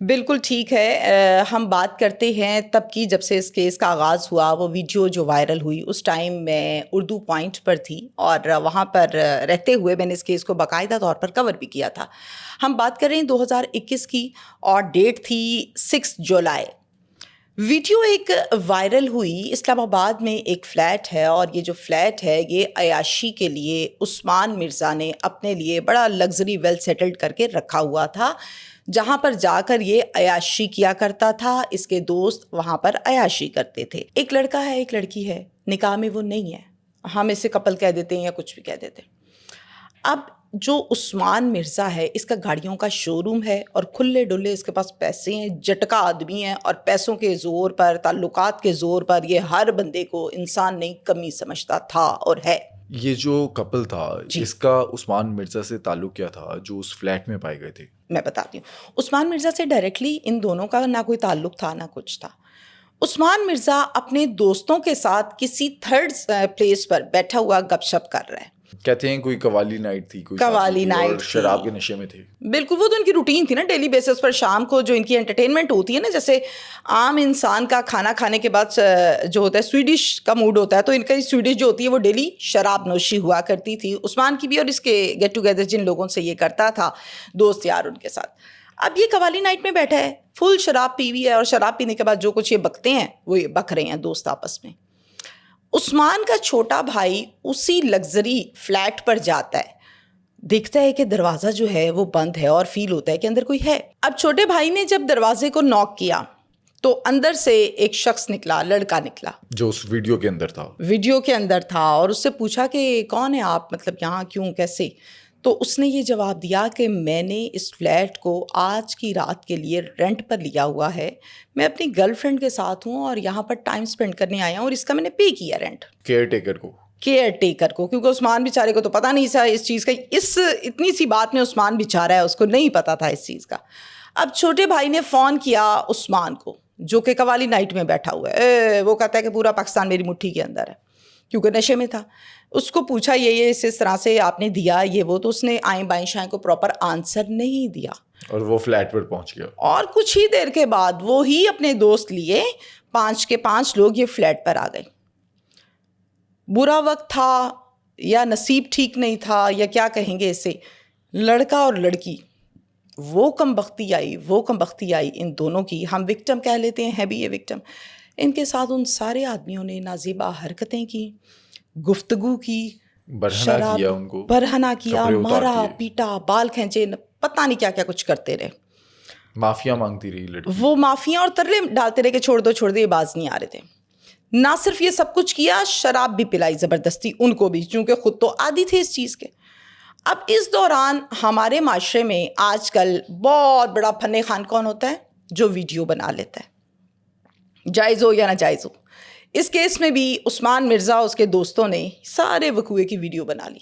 بالکل ٹھیک ہے. ہم بات کرتے ہیں تب کی جب سے اس کیس کا آغاز ہوا. وہ ویڈیو جو وائرل ہوئی اس ٹائم میں اردو پوائنٹ پر تھی اور وہاں پر رہتے ہوئے میں نے اس کیس کو باقاعدہ طور پر کور بھی کیا تھا. ہم بات کر رہے ہیں 2021 کی اور ڈیٹ تھی 6 جولائی. ویڈیو ایک وائرل ہوئی. اسلام آباد میں ایک فلیٹ ہے اور یہ جو فلیٹ ہے یہ عیاشی کے لیے عثمان مرزا نے اپنے لیے بڑا لگژری ویل سیٹلڈ کر کے رکھا ہوا تھا, جہاں پر جا کر یہ عیاشی کیا کرتا تھا. اس کے دوست وہاں پر عیاشی کرتے تھے. ایک لڑکا ہے ایک لڑکی ہے, نکاح میں وہ نہیں ہے, ہم اسے کپل کہہ دیتے ہیں یا کچھ بھی کہہ دیتے ہیں. اب جو عثمان مرزا ہے اس کا گاڑیوں کا شو روم ہے اور کھلے ڈلے اس کے پاس پیسے ہیں, جٹکا آدمی ہے, اور پیسوں کے زور پر, تعلقات کے زور پر یہ ہر بندے کو انسان نہیں کمی سمجھتا تھا اور ہے. یہ جو کپل تھا اس کا عثمان مرزا سے تعلق کیا تھا جو اس فلیٹ میں پائے گئے تھے؟ میں بتاتی ہوں. عثمان مرزا سے ڈائریکٹلی ان دونوں کا نہ کوئی تعلق تھا نہ کچھ تھا. عثمان مرزا اپنے دوستوں کے ساتھ کسی تھرڈ پلیس پر بیٹھا ہوا گپ شپ کر رہا ہے. کہتے ہیں کوئی قوالی نائٹ تھی, کوئی قوالی نائٹ اور شراب کے نشے میں تھے. بالکل, وہ تو ان کی روٹین تھی نا ڈیلی بیسس پر. شام کو جو ان کی انٹرٹینمنٹ ہوتی ہے نا, جیسے عام انسان کا کھانا کھانے کے بعد جو ہوتا ہے سویڈش کا موڈ ہوتا ہے, تو ان کا سویڈش جو ہوتی ہے وہ ڈیلی شراب نوشی ہوا کرتی تھی عثمان کی بھی اور اس کے گیٹ ٹوگیدر جن لوگوں سے یہ کرتا تھا دوست یار ان کے ساتھ. اب یہ قوالی نائٹ میں بیٹھا ہے, فل شراب پی ہوئی ہے, اور شراب پینے کے بعد جو کچھ یہ بکتے ہیں وہ یہ بک رہے ہیں دوست آپس میں. عثمان کا چھوٹا بھائی اسی لگژری فلیٹ پر جاتا ہے, دیکھتا ہے کہ دروازہ جو ہے وہ بند ہے اور فیل ہوتا ہے کہ اندر کوئی ہے. اب چھوٹے بھائی نے جب دروازے کو ناک کیا تو اندر سے ایک شخص نکلا, لڑکا نکلا جو اس ویڈیو کے اندر تھا. ویڈیو کے اندر تھا, اور اس سے پوچھا کہ کون ہے آپ, مطلب یہاں کیوں, کیسے. تو اس نے یہ جواب دیا کہ میں نے اس فلیٹ کو آج کی رات کے لیے رینٹ پر لیا ہوا ہے, میں اپنی گرل فرینڈ کے ساتھ ہوں اور یہاں پر ٹائم اسپینڈ کرنے آیا ہوں, اور اس کا میں نے پے کیا رینٹ. کیئر ٹیکر کو, کیونکہ عثمان بیچارے کو تو پتہ نہیں تھا اس چیز کا. اس اتنی سی بات میں عثمان بیچارہ ہے, اس کو نہیں پتہ تھا اس چیز کا. اب چھوٹے بھائی نے فون کیا عثمان کو جو کہ قوالی نائٹ میں بیٹھا ہوا ہے. وہ کہتا ہے کہ پورا پاکستان میری مٹھی کے اندر ہے, کیونکہ نشے میں تھا. اس کو پوچھا یہ اس طرح سے آپ نے دیا یہ وہ, تو اس نے آئیں بائیں شائیں کو پراپر آنسر نہیں دیا, اور وہ فلیٹ پر پہنچ گیا. اور کچھ ہی دیر کے بعد وہی اپنے دوست لیے 5 کے 5 لوگ یہ فلیٹ پر آ گئے. برا وقت تھا یا نصیب ٹھیک نہیں تھا یا کیا کہیں گے اسے, لڑکا اور لڑکی وہ کم بختی آئی ان دونوں کی. ہم وکٹم کہہ لیتے ہیں بھی یہ وکٹم. ان کے ساتھ ان سارے آدمیوں نے نازیبا حرکتیں کی, گفتگو کی, برہنہ کیا, مارا پیٹا, بال کھینچے, پتہ نہیں کیا کیا کچھ کرتے رہے. معافیا مانگتی رہی لڑکی, وہ معافیا اور ترلے ڈالتے رہے کہ چھوڑ دو یہ باز نہیں آ رہے تھے. نہ صرف یہ سب کچھ کیا, شراب بھی پلائی زبردستی ان کو بھی, چونکہ خود تو عادی تھے اس چیز کے. اب اس دوران ہمارے معاشرے میں آج کل بہت بڑا فن خان کون ہوتا ہے, جو ویڈیو بنا لیتا ہے, جائز ہو یا نہ جائز ہو. اس کیس میں بھی عثمان مرزا اس کے دوستوں نے سارے وقوعے کی ویڈیو بنا لی.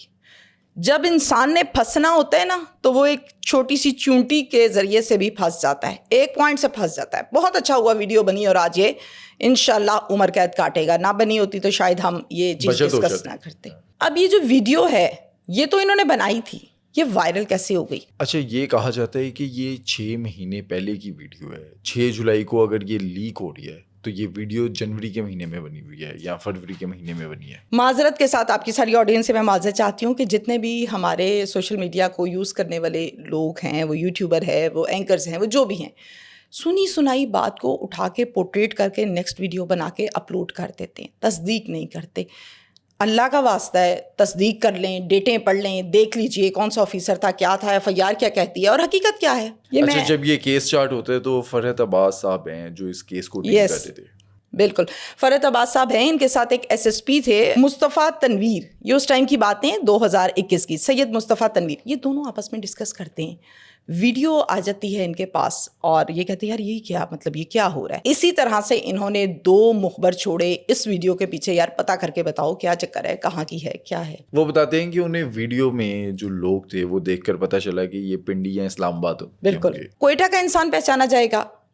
جب انسان نے پھنسنا ہوتا ہے نا تو وہ ایک چھوٹی سی چونٹی کے ذریعے سے بھی پھنس جاتا ہے, ایک پوائنٹ سے پھنس جاتا ہے. بہت اچھا ہوا ویڈیو بنی, اور آج یہ انشاءاللہ عمر قید کاٹے گا. نہ بنی ہوتی تو شاید ہم یہ چیز ڈسکس نہ کرتے. اب یہ جو ویڈیو ہے یہ تو انہوں نے بنائی تھی, یہ وائرل کیسے ہو گئی؟ اچھا, یہ کہا جاتا ہے کہ یہ 6 مہینے پہلے کی ویڈیو ہے. 6 جولائی کو اگر یہ لیک ہو رہی ہے تو یہ ویڈیو جنوری کے مہینے میں بنی ہوئی ہے یا فروری کے مہینے میں بنی ہے. معذرت کے ساتھ آپ کی ساری آڈینس سے میں معذرت چاہتی ہوں کہ جتنے بھی ہمارے سوشل میڈیا کو یوز کرنے والے لوگ ہیں, وہ یوٹیوبر ہے, وہ اینکرز ہیں, وہ جو بھی ہیں, سنی سنائی بات کو اٹھا کے پورٹریٹ کر کے نیکسٹ ویڈیو بنا کے اپلوڈ کر دیتے ہیں, تصدیق نہیں کرتے. اللہ کا واسطہ ہے تصدیق کر لیں, ڈیٹیں پڑھ لیں, دیکھ لیجئے کون سا آفیسر تھا, کیا تھا, ایف آئی آر کیا کہتی ہے اور حقیقت کیا ہے. اچھا, جب یہ کیس چارٹ ہوتا ہے تو فرحت عباس صاحب ہیں جو اس کیس کو ڈیل کرتے تھے. بالکل, فرحت عباس صاحب ہیں, ان کے ساتھ ایک ایس ایس پی تھے مصطفیٰ تنویر. یہ اس ٹائم کی باتیں 2021 کی, سید مصطفیٰ تنویر. یہ دونوں آپس میں ڈسکس کرتے ہیں, ویڈیو آ جاتی ہے ان کے پاس اور یہ کہتے ہیں یار یہ کیا, مطلب یہ کیا ہو رہا ہے. اسی طرح سے انہوں نے 2 مخبر چھوڑے اس ویڈیو کے پیچھے, یار پتہ کر کے بتاؤ کیا چکر ہے, کہاں کی ہے, کیا ہے. وہ بتاتے ہیں کہ انہیں ویڈیو میں جو لوگ تھے وہ دیکھ کر پتہ چلا کہ یہ پنڈی یا اسلام آباد. بالکل, کوئٹہ کا انسان پہچانا جائے گا,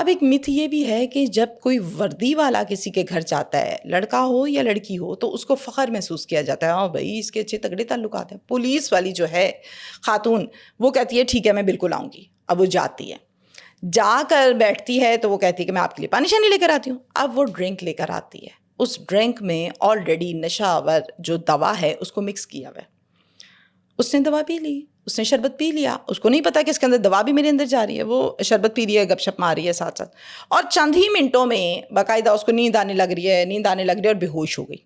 اب ایک مت یہ بھی ہے کہ جب کوئی وردی والا کسی کے گھر جاتا ہے, لڑکا ہو یا لڑکی ہو, تو اس کو فخر محسوس کیا جاتا ہے, ہاں بھائی اس کے اچھے تگڑے تعلقات ہیں. پولیس والی جو ہے خاتون, وہ کہتی ہے ٹھیک ہے میں بالکل آؤں گی. اب وہ جاتی ہے, جا کر بیٹھتی ہے تو وہ کہتی ہے کہ میں آپ کے لیے پانی شانی لے کر آتی ہوں. اب وہ ڈرنک لے کر آتی ہے, اس ڈرنک میں آلریڈی نشہ آور جو دوا ہے اس کو مکس کیا ہوا ہے. اس نے دوا پی لی, اس نے شربت پی لیا, اس کو نہیں پتا کہ اس کے اندر دوا بھی میرے اندر جا رہی ہے. وہ شربت پی رہی ہے, گپ شپ مار رہی ہے ساتھ ساتھ, اور چند ہی منٹوں میں باقاعدہ اس کو نیند آنے لگ رہی ہے اور بے ہوش ہو گئی.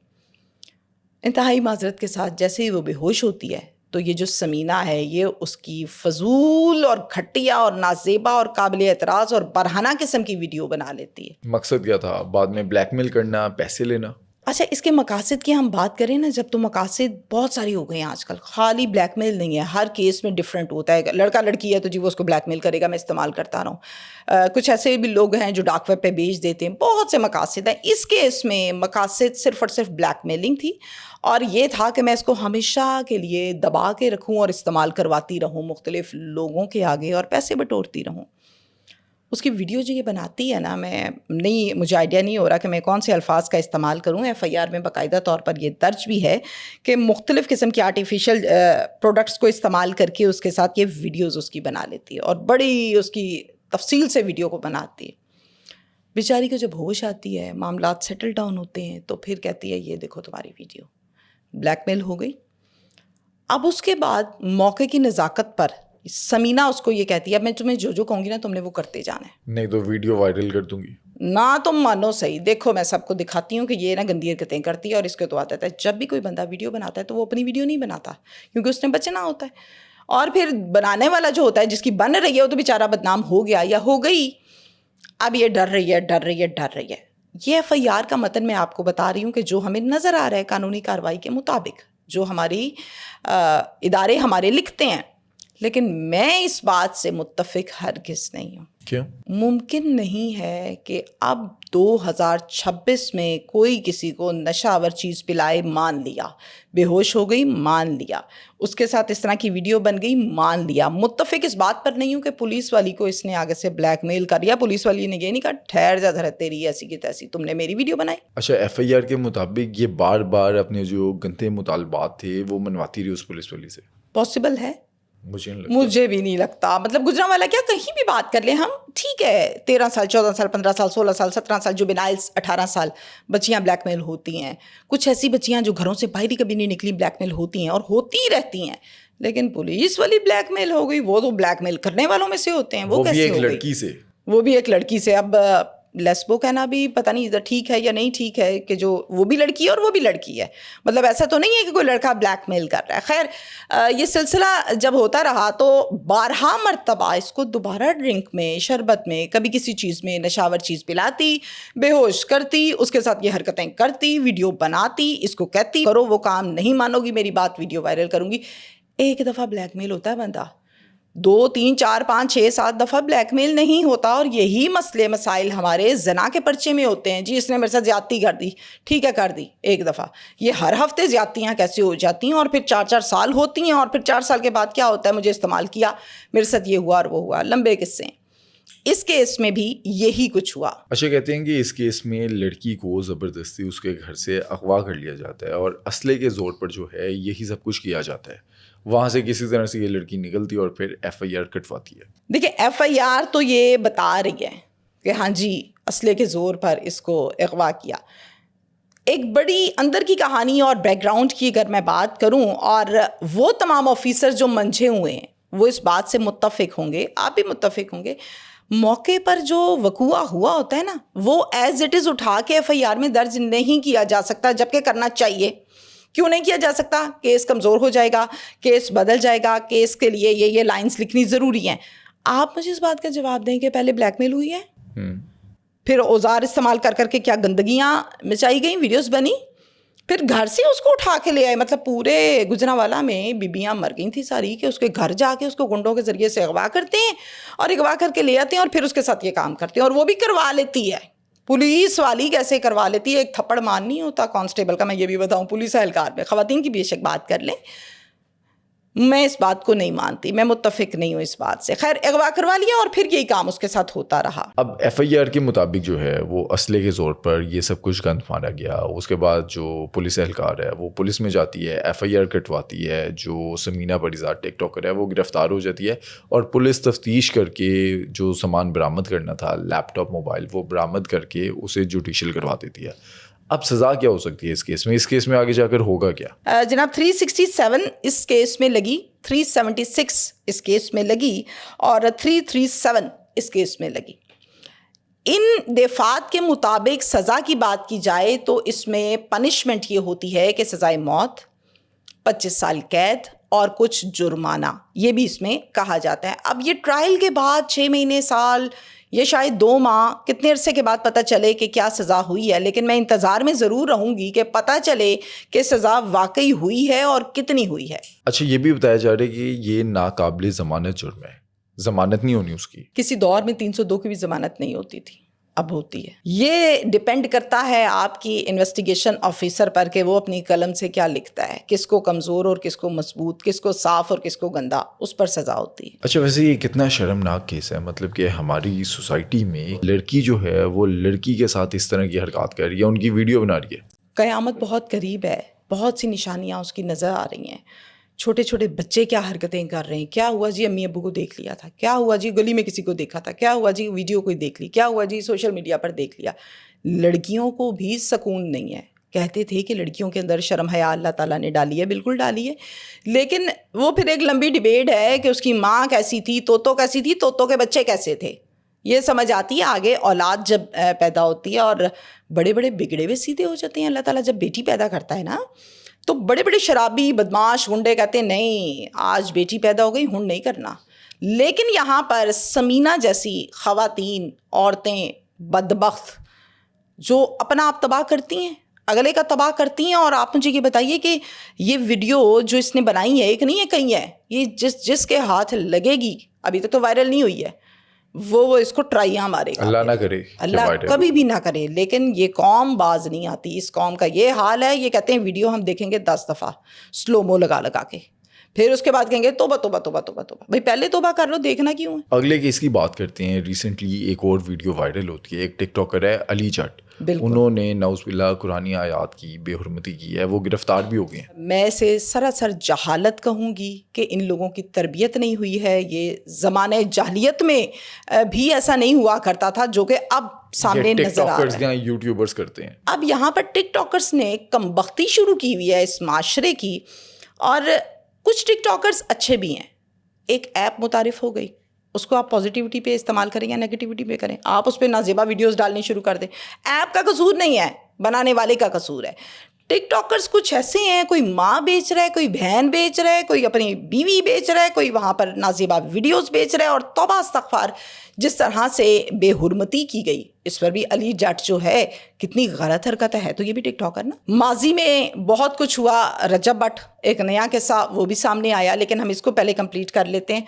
انتہائی معذرت کے ساتھ جیسے ہی وہ بے ہوش ہوتی ہے تو یہ جو سمینہ ہے یہ اس کی فضول اور گھٹیا اور نازیبا اور قابل اعتراض اور برہنہ قسم کی ویڈیو بنا لیتی ہے. مقصد کیا تھا؟ بعد میں بلیک میل کرنا, پیسے لینا؟ اچھا, اس کے مقاصد کی ہم بات کریں نا, جب تو مقاصد بہت ساری ہو گئی ہیں آج کل. خالی بلیک میل نہیں ہے, ہر کیس میں ڈفرینٹ ہوتا ہے. لڑکا لڑکی ہے تو جی وہ اس کو بلیک میل کرے گا, میں استعمال کرتا رہا ہوں. کچھ ایسے بھی لوگ ہیں جو ڈارک ویب پہ بیچ دیتے ہیں. بہت سے مقاصد ہیں. اس کیس میں مقاصد صرف اور صرف بلیک میلنگ تھی, اور یہ تھا کہ میں اس کو ہمیشہ کے لیے دبا کے رکھوں اور استعمال کرواتی رہوں مختلف لوگوں کے آگے اور پیسے بٹورتی رہوں. اس کی ویڈیو جو یہ بناتی ہے نا, مجھے آئیڈیا نہیں ہو رہا کہ میں کون سے الفاظ کا استعمال کروں. ایف آئی آر میں باقاعدہ طور پر یہ درج بھی ہے کہ مختلف قسم کی آرٹیفیشل پروڈکٹس کو استعمال کر کے اس کے ساتھ یہ ویڈیوز اس کی بنا لیتی ہے, اور بڑی اس کی تفصیل سے ویڈیو کو بناتی ہے. بیچاری کو جب ہوش آتی ہے, معاملات سیٹل ڈاؤن ہوتے ہیں, تو پھر کہتی ہے یہ دیکھو تمہاری ویڈیو. بلیک میل ہو گئی. اب اس کے بعد موقع کی نزاکت پر سمینہ اس کو یہ کہتی ہے اب میں تمہیں جو کہوں گی نا تم نے وہ کرتے جانا ہے, نہیں تو ویڈیو وائرل کر دوں گی. نہ تم مانو صحیح, دیکھو میں سب کو دکھاتی ہوں کہ یہ نا گندی حرکتیں کرتی ہے. اور اس کے تو آتا ہے جب بھی کوئی بندہ ویڈیو بناتا ہے تو وہ اپنی ویڈیو نہیں بناتا کیونکہ اس نے بچنا ہوتا ہے, اور پھر بنانے والا جو ہوتا ہے جس کی بن رہی ہے وہ تو بیچارہ بدنام ہو گیا یا ہو گئی. اب یہ ڈر رہی ہے. یہ ایف آئی آر کا متن میں آپ کو بتا رہی ہوں کہ جو ہمیں نظر آ رہا ہے قانونی کارروائی کے مطابق, جو ہماری ادارے ہمارے لکھتے ہیں. لیکن میں اس بات سے متفق ہرگز نہیں ہوں. کیوں؟ ممکن نہیں ہے کہ اب 2026 میں کوئی کسی کو نشہ آور چیز پلائے, مان لیا, بے ہوش ہو گئی, مان لیا, اس کے ساتھ اس طرح کی ویڈیو بن گئی, مان لیا. متفق اس بات پر نہیں ہوں کہ پولیس والی کو اس نے آگے سے بلیک میل کر دیا. پولیس والی نے یہ نہیں کہا ٹھہر جا ذرا تیری ایسی کی تیسی, تم نے میری ویڈیو بنائی. اچھا, ایف آئی آر کے مطابق یہ بار بار اپنے جو گندے مطالبات تھے وہ منواتی رہی اس پولیس والی سے؟ پاسبل ہے, مجھے بھی نہیں لگتا. مطلب گجرانوالا کیا کہیں بھی بات کر لیں ہم, ٹھیک ہے 13 سال 14 سال 15 سال 16 سال 17 سال جو بنائلز 18 سال بچیاں بلیک میل ہوتی ہیں. کچھ ایسی بچیاں جو گھروں سے باہر ہی کبھی نہیں نکلی بلیک میل ہوتی ہیں اور ہوتی ہی رہتی ہیں. لیکن پولیس والی بلیک میل ہو گئی, وہ تو بلیک میل کرنے والوں میں سے ہوتے ہیں. وہ کیسے ہو گئی؟ وہ بھی ایک لڑکی سے. اب لیسبو کہنا بھی پتہ نہیں ادھر ٹھیک ہے یا نہیں ٹھیک ہے کہ جو وہ بھی لڑکی ہے اور وہ بھی لڑکی ہے. مطلب ایسا تو نہیں ہے کہ کوئی لڑکا بلیک میل کر رہا ہے. خیر یہ سلسلہ جب ہوتا رہا تو 12 مرتبہ اس کو دوبارہ ڈرنک میں, شربت میں, کبھی کسی چیز میں نشاور چیز پلاتی, بے ہوش کرتی, اس کے ساتھ یہ حرکتیں کرتی, ویڈیو بناتی, اس کو کہتی کرو وہ کام, نہیں مانو گی میری بات, ویڈیو وائرل کروں گی. ایک دفعہ بلیک میل ہوتا ہے بندہ, 2 3 4 5 6 7 دفعہ بلیک میل نہیں ہوتا. اور یہی مسئلے مسائل ہمارے زنا کے پرچے میں ہوتے ہیں. جی اس نے میرے ساتھ زیادتی کر دی, ٹھیک ہے کر دی ایک دفعہ. یہ ہر ہفتے زیادتیاں کیسے ہو جاتی ہیں, اور پھر 4 سال ہوتی ہیں, اور پھر 4 سال کے بعد کیا ہوتا ہے, مجھے استعمال کیا, میرے ساتھ یہ ہوا اور وہ ہوا, لمبے قصے ہیں. اس کیس میں بھی یہی کچھ ہوا. اچھا, کہتے ہیں کہ اس کیس میں لڑکی کو زبردستی اس کے گھر سے اغوا کر لیا جاتا ہے اور اسلحے کے زور پر جو ہے یہی سب کچھ کیا جاتا ہے. وہاں سے کسی طرح سے یہ لڑکی نکلتی اور پھر ایف آئی آر کٹواتی ہے. دیکھیں ایف آئی آر تو یہ بتا رہی ہے کہ ہاں جی اسلحے کے زور پر اس کو اغوا کیا. ایک بڑی اندر کی کہانی اور بیک گراؤنڈ کی اگر میں بات کروں, اور وہ تمام آفیسر جو منجھے ہوئے ہیں وہ اس بات سے متفق ہوں گے, آپ بھی متفق ہوں گے, موقع پر جو وقوع ہوا ہوتا ہے نا وہ ایز اٹ از اٹھا کے ایف آئی آر میں درج نہیں کیا جا سکتا, جبکہ کرنا چاہیے. کیوں نہیں کیا جا سکتا؟ کیس کمزور ہو جائے گا, کیس بدل جائے گا, کیس کے لیے یہ لائنز لکھنی ضروری ہیں. آپ مجھے اس بات کا جواب دیں کہ پہلے بلیک میل ہوئی ہے, پھر اوزار استعمال کر کر کے کیا گندگیاں مچائی گئیں, ویڈیوز بنی, پھر گھر سے اس کو اٹھا کے لے آئے. مطلب پورے گجرانوالا میں بیبیاں مر گئی تھیں ساری کہ اس کے گھر جا کے اس کو گنڈوں کے ذریعے سے اغوا کرتے ہیں اور اغوا کر کے لے آتے ہیں اور پھر اس کے ساتھ یہ کام کرتے ہیں, اور وہ بھی کروا لیتی ہے. پولیس والی کیسے کروا لیتی ہے؟ ایک تھپڑ مان نہیں ہوتا کانسٹیبل کا, میں یہ بھی بتاؤں, پولیس اہلکار میں خواتین کی بے شک بات کر لیں, میں اس بات کو نہیں مانتی, میں متفق نہیں ہوں اس بات سے. خیر اغوا کروا لیا اور پھر یہی کام اس کے ساتھ ہوتا رہا. اب ایف آئی آر کے مطابق جو ہے وہ اسلحے کے زور پر یہ سب کچھ گند مارا گیا. اس کے بعد جو پولیس اہلکار ہے وہ پولیس میں جاتی ہے, ایف آئی آر کٹواتی ہے. جو سمینہ پریزاد ٹک ٹاکر ہے وہ گرفتار ہو جاتی ہے اور پولیس تفتیش کر کے جو سامان برآمد کرنا تھا, لیپ ٹاپ, موبائل, وہ برآمد کر کے اسے جوڈیشل کروا دیتی ہے. اب سزا کیا ہو سکتی ہے اس کیس میں؟ اس کیس میں آگے جا کر ہوگا کیا؟ جناب 367 اس کیس میں لگی, 376 اس کیس میں لگی اور 337 اس کیس میں لگی. ان دفعات کے مطابق سزا کی بات کی جائے تو اس میں پنشمنٹ یہ ہوتی ہے کہ سزائے موت, 25 سال قید اور کچھ جرمانہ, یہ بھی اس میں کہا جاتا ہے. اب یہ ٹرائل کے بعد 6 مہینے, سال, یہ شاید 2 ماہ, کتنے عرصے کے بعد پتہ چلے کہ کیا سزا ہوئی ہے, لیکن میں انتظار میں ضرور رہوں گی کہ پتہ چلے کہ سزا واقعی ہوئی ہے اور کتنی ہوئی ہے. اچھا, یہ بھی بتایا جا رہا ہے کہ یہ ناقابل ضمانت جرم ہے, ضمانت نہیں ہونی اس کی. کسی دور میں 302 کی بھی ضمانت نہیں ہوتی تھی, اب ہوتی ہے. یہ ڈپینڈ کرتا ہے آپ کی انویسٹیگیشن آفیسر پر کہ وہ اپنی قلم سے کیا لکھتا ہے, کس کو کمزور اور کس کو مضبوط, کس کو صاف اور کس کو گندا, اس پر سزا ہوتی ہے. اچھا, ویسے یہ کتنا شرمناک کیس ہے, مطلب کہ ہماری سوسائٹی میں لڑکی جو ہے وہ لڑکی کے ساتھ اس طرح کی حرکات کر رہی ہے, ان کی ویڈیو بنا رہی ہے. قیامت بہت قریب ہے, بہت سی نشانیاں اس کی نظر آ رہی ہیں. چھوٹے چھوٹے بچے کیا حرکتیں کر رہے ہیں, کیا ہوا جی امی ابو کو دیکھ لیا تھا, کیا ہوا جی گلی میں کسی کو دیکھا تھا, کیا ہوا جی ویڈیو کوئی دیکھ لی, کیا ہوا جی سوشل میڈیا پر دیکھ لیا. لڑکیوں کو بھی سکون نہیں ہے. کہتے تھے کہ لڑکیوں کے اندر شرم حیا اللہ تعالیٰ نے ڈالی ہے, بالکل ڈالی ہے, لیکن وہ پھر ایک لمبی ڈبیٹ ہے کہ اس کی ماں کیسی تھی, توتو کیسی تھی, توتو کے بچے کیسے تھے. یہ سمجھ آتی ہے آگے اولاد جب پیدا ہوتی ہے اور بڑے بڑے بگڑے ہوئے سیدھے ہو جاتے ہیں. اللہ تعالیٰ جب بیٹی پیدا کرتا ہے نا تو بڑے بڑے شرابی بدماش گنڈے کہتے ہیں نہیں آج بیٹی پیدا ہو گئی, ہن نہیں کرنا. لیکن یہاں پر سمینہ جیسی خواتین, عورتیں بدبخت جو اپنا آپ تباہ کرتی ہیں, اگلے کا تباہ کرتی ہیں. اور آپ مجھے یہ بتائیے کہ یہ ویڈیو جو اس نے بنائی ہے ایک نہیں ہے کہیں ہے, یہ جس کے ہاتھ لگے گی, ابھی تک تو وائرل نہیں ہوئی ہے, وہ اس کو ٹرائیاں مارے گا. اللہ نہ کرے, اللہ کبھی بھی نہ کرے. لیکن یہ قوم باز نہیں آتی, اس قوم کا یہ حال ہے. یہ کہتے ہیں ویڈیو ہم دیکھیں گے 10 دفعہ سلو مو لگا کے, پھر اس کے بعد کہیں گے توبہ توبہ توبہ توبہ توبہ. بھائی پہلے توبہ کر لو, دیکھنا کیوں ہے. اگلے کیس کی بات کرتے ہیں. ریسنٹلی ایک اور ویڈیو وائرل ہوتی ہے, ایک ٹک ٹاکر ہے علی جٹ, انہوں نے نعوذ باللہ قرآنی آیات کی بے حرمتی کی ہے, وہ گرفتار بھی ہو گئے ہیں. میں اسے سراسر جہالت کہوں گی کہ ان لوگوں کی تربیت نہیں ہوئی ہے. یہ زمانے جاہلیت میں بھی ایسا نہیں ہوا کرتا تھا جو کہ اب سامنے نظر آ رہا ہے. یوٹیوبرز کرتے ہیں. اب یہاں پر ٹک ٹاکرز نے کم بختی شروع کی ہوئی ہے اس معاشرے کی, اور کچھ ٹک ٹاکرز اچھے بھی ہیں. ایک ایپ متعارف ہو گئی, اس کو آپ پازیٹیوٹی پہ استعمال کریں یا نیگیٹیوٹی پہ کریں, آپ اس پہ نازیبا ویڈیوز ڈالنی شروع کر دیں. ایپ کا قصور نہیں ہے, بنانے والے کا قصور ہے. ٹک ٹاکرز کچھ ایسے ہیں, کوئی ماں بیچ رہا ہے, کوئی بہن بیچ رہا ہے, کوئی اپنی بیوی بیچ رہا ہے, کوئی وہاں پر نازیبا ویڈیوز بیچ رہا ہے. اور توبہ استغفار, جس طرح سے بے حرمتی کی گئی اس پر بھی علی جٹ جو ہے کتنی غلط حرکت ہے. تو یہ بھی ٹک ٹاکر نا. ماضی میں بہت کچھ ہوا, رجب بٹ ایک نیا قصہ وہ بھی سامنے آیا, لیکن ہم اس کو پہلے کمپلیٹ کر لیتے ہیں.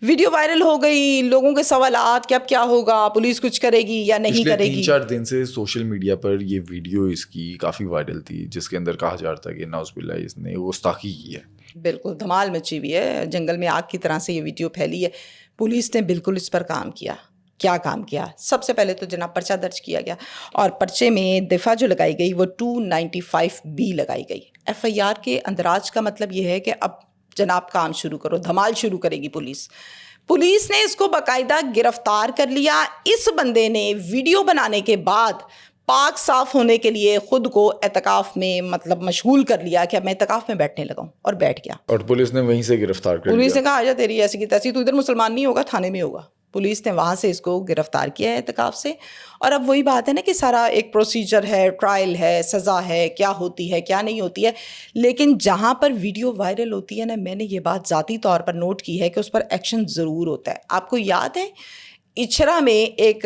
ویڈیو وائرل ہو گئی, لوگوں کے سوالات کہ اب کیا ہوگا, پولیس کچھ کرے گی یا نہیں کرے گی. 3-4 دن سے سوشل میڈیا پر یہ ویڈیو اس کی کافی وائرل تھی, جس کے اندر کہا جا رہا تھا کہ نعوذ باللہ اس نے گستاخی کی ہے. بالکل دھمال مچی ہوئی ہے, جنگل میں آگ کی طرح سے یہ ویڈیو پھیلی ہے. پولیس نے بالکل اس پر کام کیا. کیا کام کیا؟ سب سے پہلے تو جناب پرچہ درج کیا گیا, اور پرچے میں دفعہ جو لگائی گئی وہ 295B لگائی گئی. ایف آئی آر کے اندراج کا مطلب یہ ہے کہ اب جناب کام شروع کرو, دھمال شروع کرے گی پولیس. پولیس نے اس کو باقاعدہ گرفتار کر لیا. اس بندے نے ویڈیو بنانے کے بعد پاک صاف ہونے کے لیے خود کو اعتکاف میں مطلب مشغول کر لیا کہ اب میں اعتکاف میں بیٹھنے لگا ہوں, اور بیٹھ گیا. اور پولیس نے وہیں سے گرفتار کر لیا. پولیس نے کہا آجا تیری ایسی کی تیسی, تو ادھر مسلمان نہیں ہوگا, تھانے میں ہوگا. پولیس نے وہاں سے اس کو گرفتار کیا ہے اعتکاف سے. اور اب وہی بات ہے نا کہ سارا ایک پروسیجر ہے, ٹرائل ہے, سزا ہے, کیا ہوتی ہے کیا نہیں ہوتی ہے. لیکن جہاں پر ویڈیو وائرل ہوتی ہے نا, میں نے یہ بات ذاتی طور پر نوٹ کی ہے کہ اس پر ایکشن ضرور ہوتا ہے. آپ کو یاد ہے اچھرا میں ایک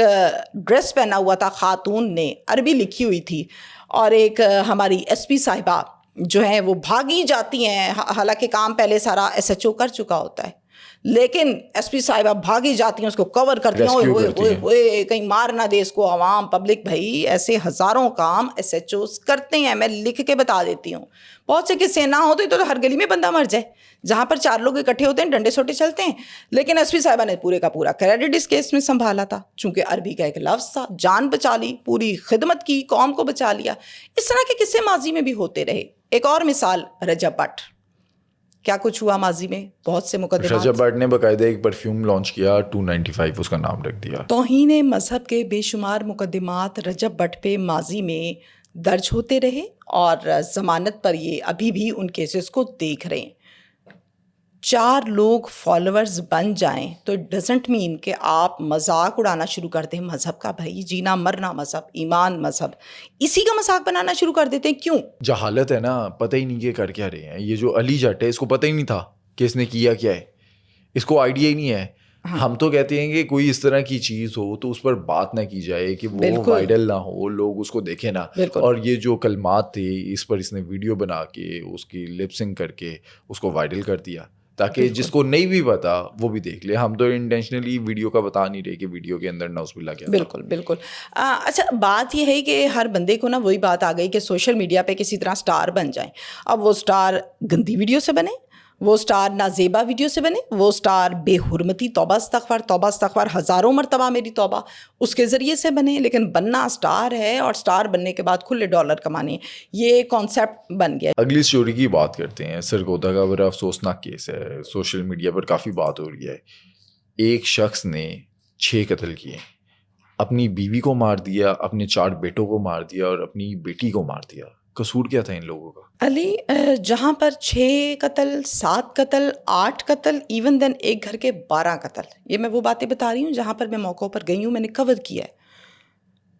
ڈریس پہنا ہوا تھا خاتون نے, عربی لکھی ہوئی تھی, اور ایک ہماری ایس پی صاحبہ جو ہیں وہ بھاگی جاتی ہیں, حالانکہ کام پہلے سارا ایس ایچ او کر چکا ہوتا ہے. لیکن ایس پی صاحبہ بھاگی جاتی ہیں, اس کو کور کرتی ہیں, کہیں مار نہ دے اس کو عوام پبلک. بھائی ایسے ہزاروں کام ایس ایچ اوز کرتے ہیں, میں لکھ کے بتا دیتی ہوں. بہت سے قصے نہ ہوتے تو ہر گلی میں بندہ مر جائے, جہاں پر 4 لوگ اکٹھے ہوتے ہیں ڈنڈے سوٹے چلتے ہیں. لیکن ایس پی صاحبہ نے پورے کا پورا کریڈٹ اس کیس میں سنبھالا تھا, چونکہ عربی کا ایک لفظ تھا, جان بچا لی, پوری خدمت کی, قوم کو بچا لیا. اس طرح کے قصے ماضی میں بھی ہوتے رہے. ایک اور مثال رجب بٹ, کیا کچھ ہوا ماضی میں, بہت سے مقدمات. رجب بٹ نے باقاعدہ ایک پرفیوم لانچ کیا, 295 اس کا نام رکھ دیا. توہین مذہب کے بے شمار مقدمات رجب بٹ پہ ماضی میں درج ہوتے رہے, اور ضمانت پر یہ ابھی بھی ان کیسز کو دیکھ رہے ہیں. 4 لوگ فالوورز بن جائیں تو اٹ ڈزنٹ مین کہ آپ مذاق اڑانا شروع کر دیں مذہب کا. بھائی جینا مرنا مذہب, ایمان مذہب, اسی کا مذاق بنانا شروع کر دیتے ہیں. کیوں؟ جہالت ہے نا, پتہ ہی نہیں کہ کر کیا رہے ہیں. یہ جو علی جٹ ہے, اس کو پتہ ہی نہیں تھا کہ اس نے کیا کیا ہے, اس کو آئیڈیا ہی نہیں ہے. ہم تو کہتے ہیں کہ کوئی اس طرح کی چیز ہو تو اس پر بات نہ کی جائے کہ وہ وائرل نہ ہو, لوگ اس کو دیکھیں نا. اور یہ جو کلمات تھے اس پر اس نے ویڈیو بنا کے اس کی لپ سنگ کر کے اس کو وائرل کر دیا, تاکہ جس کو نہیں بھی پتا وہ بھی دیکھ لے. ہم تو انٹینشنلی ویڈیو کا بتا نہیں رہے کہ ویڈیو کے اندر نعوذ باللہ کیا. بالکل بالکل. اچھا بات یہ ہے کہ ہر بندے کو نا وہی بات آ گئی کہ سوشل میڈیا پہ کسی طرح سٹار بن جائیں. اب وہ سٹار گندی ویڈیو سے بنے, وہ سٹار نازیبا ویڈیو سے بنے, وہ سٹار بے حرمتی, توبہ استغفار, ہزاروں مرتبہ میری توبہ, اس کے ذریعے سے بنے. لیکن بننا سٹار ہے, اور سٹار بننے کے بعد کھلے ڈالر کمانے, یہ کانسیپٹ بن گیا. اگلی سٹوری کی بات کرتے ہیں. سرگودا کا بڑا افسوسناک کیس ہے, سوشل میڈیا پر کافی بات ہو رہی ہے. ایک شخص نے 6 قتل کیے, اپنی بیوی کو مار دیا, اپنے 4 بیٹوں کو مار دیا, اور اپنی بیٹی کو مار دیا. قصور کیا تھا ان لوگوں کا؟ علی, جہاں پر 6 قتل, 7 قتل, 8 قتل, ایون دین ایک گھر کے 12 قتل, یہ میں وہ باتیں بتا رہی ہوں جہاں پر میں موقعوں پر گئی ہوں, میں نے کور کیا ہے.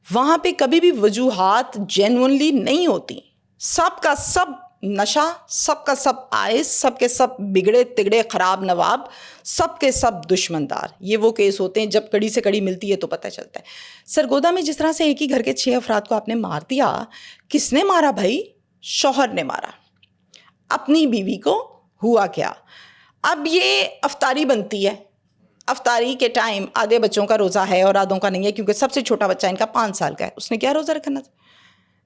وہاں پہ کبھی بھی وجوہات جینونلی نہیں ہوتی. سب کا سب نشہ, سب کا سب آئس, سب کے سب بگڑے تگڑے خراب نواب, سب کے سب دشمن دار. یہ وہ کیس ہوتے ہیں جب کڑی سے کڑی ملتی ہے تو پتہ چلتا ہے. سرگودا میں جس طرح سے ایک ہی گھر کے 6 افراد کو آپ نے مار دیا, کس نے مارا بھائی؟ شوہر نے مارا اپنی بیوی کو. ہوا کیا؟ اب یہ افطاری بنتی ہے. افطاری کے ٹائم آدھے بچوں کا روزہ ہے اور آدھوں کا نہیں ہے, کیونکہ سب سے چھوٹا بچہ ان کا 5 سال کا ہے. اس نے کیا روزہ رکھنا تھا؟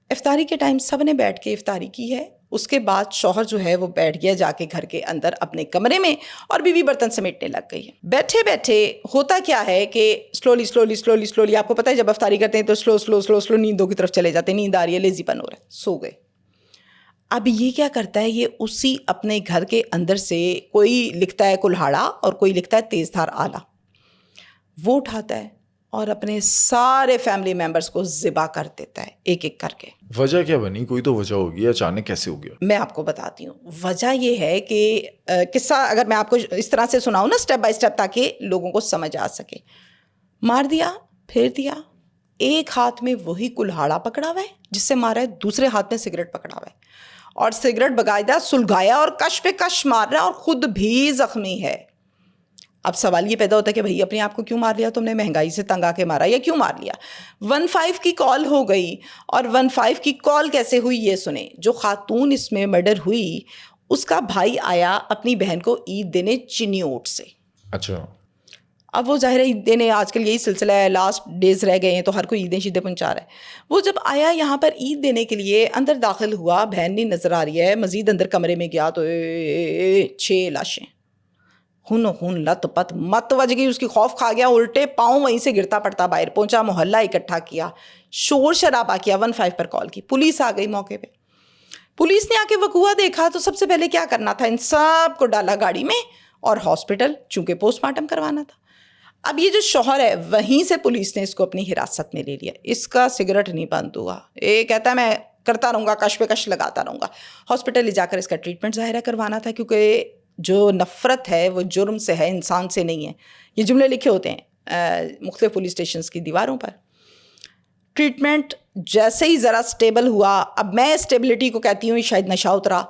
افطاری کے ٹائم سب نے بیٹھ کے افطاری کی ہے. اس کے بعد شوہر جو ہے وہ بیٹھ گیا جا کے گھر کے اندر اپنے کمرے میں, اور بیوی برتن سمیٹنے لگ گئی ہے. بیٹھے بیٹھے ہوتا کیا ہے کہ سلولی آپ کو پتہ ہے جب افطاری کرتے ہیں تو سلو نیندوں کی طرف چلے جاتے ہیں, نیند آ رہی ہے, لیزی پن ہو رہا ہے, سو گئے. اب یہ کیا کرتا ہے, یہ اسی اپنے گھر کے اندر سے کوئی لکھتا ہے کلہاڑا اور کوئی لکھتا ہے تیز دھار آلہ, وہ اٹھاتا ہے اور اپنے سارے فیملی ممبرس کو ذبح کر دیتا ہے ایک ایک کر کے. وجہ کیا بنی؟ کوئی تو وجہ ہوگی, اچانک کیسے ہو گیا؟ میں آپ کو بتاتی ہوں. وجہ یہ ہے کہ قصہ اگر میں آپ کو اس طرح سے سناؤں نا سٹیپ بائی سٹیپ, تاکہ لوگوں کو سمجھ آ سکے. مار دیا, پھیر دیا, ایک ہاتھ میں وہی کلہاڑا پکڑا ہوا ہے جس سے مارا ہے, دوسرے ہاتھ میں سگریٹ پکڑا ہوا ہے, اور سگریٹ باقاعدہ سلگایا اور کش پہ کش مار رہا ہے, اور خود بھی زخمی ہے. اب سوال یہ پیدا ہوتا ہے کہ بھائی اپنے آپ کو کیوں مار لیا تم نے؟ مہنگائی سے تنگ آ کے مارا یا کیوں مار لیا؟ 15 کی کال ہو گئی, اور 15 کی کال کیسے ہوئی یہ سنیں. جو خاتون اس میں مرڈر ہوئی, اس کا بھائی آیا اپنی بہن کو عید دینے چینی اوٹ سے. اچھا. اب وہ ظاہر ہے عید دینے, آج کل یہی سلسلہ ہے, لاسٹ ڈیز رہ گئے ہیں تو ہر کوئی عیدیں شیدیں پہنچا رہا ہے. وہ جب آیا یہاں پر عید دینے کے لیے, اندر داخل ہوا, بہن نہیں نظر آ رہی ہے, مزید اندر کمرے میں گیا تو 6 لاشیں, خون لت پت, مت وج گئی اس کی, خوف کھا گیا, الٹے پاؤں وہیں سے گرتا پڑتا باہر پہنچا, محلہ اکٹھا کیا, شور شرابہ کیا, 15 پر کال کی, پولیس آ گئی موقع پہ. پولیس نے آ کے وقوع دیکھا تو سب سے پہلے کیا کرنا تھا, ان سب کو ڈالا گاڑی میں اور ہاسپٹل, چونکہ پوسٹ مارٹم کروانا تھا. اب یہ جو شوہر ہے وہیں سے پولیس نے اس کو اپنی حراست میں لے لیا. اس کا سگریٹ نہیں بند ہوا, یہ کہتا ہے میں کرتا رہوں گا, کش پہ کش لگاتا رہوں گا. ہاسپٹل لے جا کر اس کا ٹریٹمنٹ ظاہرہ کروانا تھا, کیونکہ جو نفرت ہے وہ جرم سے ہے, انسان سے نہیں ہے. یہ جملے لکھے ہوتے ہیں مختلف پولیس اسٹیشنز کی دیواروں پر. ٹریٹمنٹ جیسے ہی ذرا سٹیبل ہوا, اب میں اسٹیبلٹی کو کہتی ہوں شاید نشہ اترا,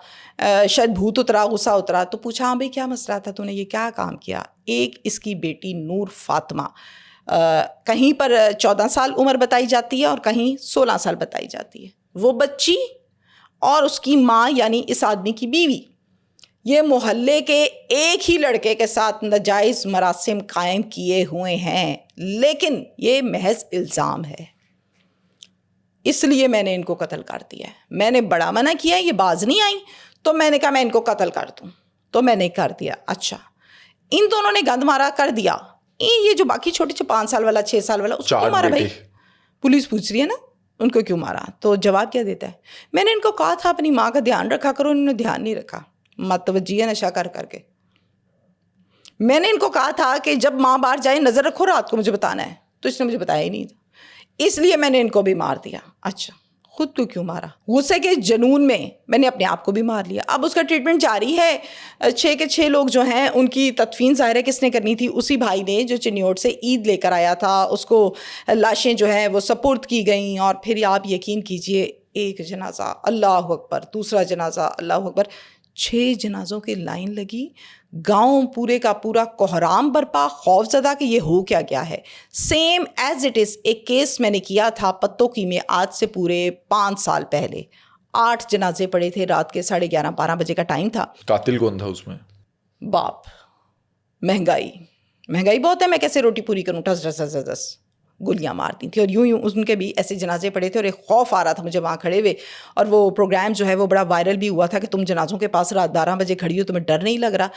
شاید بھوت اترا, غصہ اترا, تو پوچھا ہاں بھائی کیا مسئلہ تھا, تو نے یہ کیا کام کیا. ایک اس کی بیٹی نور فاطمہ, کہیں پر 14 سال عمر بتائی جاتی ہے اور کہیں 16 سال بتائی جاتی ہے, وہ بچی اور اس کی ماں یعنی اس آدمی کی بیوی, یہ محلے کے ایک ہی لڑکے کے ساتھ ناجائز مراسم قائم کیے ہوئے ہیں، لیکن یہ محض الزام ہے، اس لیے میں نے ان کو قتل کر دیا ہے۔ میں نے بڑا منع کیا، یہ باز نہیں آئیں، تو میں نے کہا میں ان کو قتل کر دوں، تو میں نے کر دیا۔ اچھا، ان دونوں نے گند مارا، کر دیا۔ یہ جو باقی چھوٹے 5 سال والا 6 سال والا، اس کو کیوں مارا بھائی؟ پولیس پوچھ رہی ہے نا ان کو کیوں مارا، تو جواب کیا دیتا ہے؟ میں نے ان کو کہا تھا اپنی ماں کا دھیان رکھا کرو، انہوں نے دھیان نہیں رکھا، متوجہ نشہ کر کے۔ میں نے ان کو کہا تھا کہ جب ماں باہر جائے نظر رکھو، رات کو مجھے بتانا ہے، تو اس نے مجھے بتایا ہی نہیں تھا، اس لیے میں نے ان کو بھی مار دیا۔ اچھا، خود تو کیوں مارا؟ غصے کے جنون میں نے اپنے آپ کو بھی مار لیا۔ اب اس کا ٹریٹمنٹ جاری ہے۔ 6 کے 6 لوگ جو ہیں ان کی تدفین ظاہر ہے کس نے کرنی تھی؟ اسی بھائی نے جو چنیوٹ سے عید لے کر آیا تھا، اس کو لاشیں جو ہیں وہ سپرد کی گئیں، اور پھر آپ یقین کیجئے ایک جنازہ اللہ اکبر، دوسرا جنازہ اللہ اکبر، 6 جنازوں کی لائن لگی، گاؤں پورے کا پورا کوہرام برپا، خوف زدہ کہ یہ ہو کیا گیا ہے۔ سیم ایز اٹ از ایک کیس میں نے کیا تھا پتوکی میں آج سے پورے 5 سال پہلے، 8 جنازے پڑے تھے، رات کے 11:30 12 بجے کا ٹائم تھا۔ قاتل کون تھا اس میں؟ باپ۔ مہنگائی بہت ہے، میں کیسے روٹی پوری کروں؟ ٹس گولیاں مارتی تھیں، اور یوں ان کے بھی ایسے جنازے پڑے تھے، اور ایک خوف آ رہا تھا مجھے وہاں کھڑے ہوئے، اور وہ پروگرام جو ہے وہ بڑا وائرل بھی ہوا تھا کہ تم جنازوں کے پاس رات 12 بجے کھڑی ہو، تمہیں ڈر نہیں لگ رہا؟